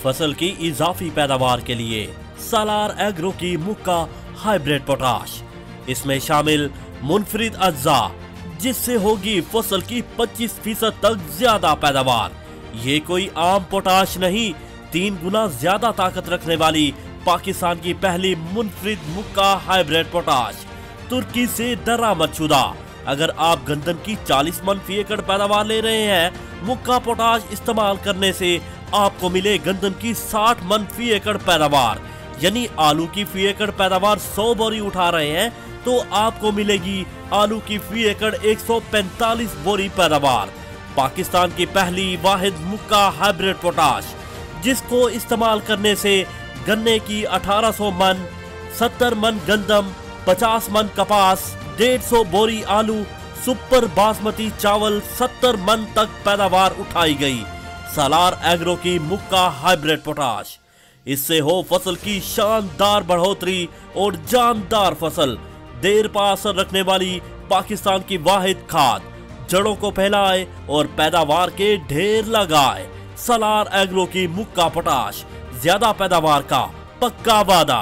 फसल की इजाफी पैदावार के लिए सालार एग्रो की मुक्का हाइब्रिड पोटाश। इसमें शामिल मुनफरिद अज्जा जिससे होगी फसल की 25% तक ज्यादा पैदावार। ये कोई आम पोटाश नहीं, 3 गुना ज्यादा ताकत रखने वाली पाकिस्तान की पहली मुनफरिद मुक्का हाइब्रिड पोटाश, तुर्की से दरामद शुदा। अगर आप गंदम की 40 मन फी एकड़ पैदावार ले रहे हैं, मुक्का पोटाश इस्तेमाल करने से आपको मिले गंदम की 60 मन फी एकड़ पैदावार। यानी आलू की फी एकड़ पैदावार 100 बोरी उठा रहे हैं तो आपको मिलेगी आलू की फी एकड़ 145 बोरी पैदावार। पाकिस्तान की पहली वाहिद मुक्का हाइब्रिड पोटाश, जिसको इस्तेमाल करने से गन्ने की 1800 मन, 70 मन गंदम, 50 मन कपास, 150 बोरी आलू, सुपर बासमती चावल 70 मन तक पैदावार उठाई गई। सालार एग्रो की मुक्का हाइब्रिड पोटाश, इससे हो फसल की शानदार बढ़ोतरी और जानदार फसल। देर पा असर रखने वाली पाकिस्तान की वाहिद खाद, जड़ों को फैलाए और पैदावार के ढेर लगाए। सालार एग्रो की मुक्का पोटाश, ज्यादा पैदावार का पक्का वादा।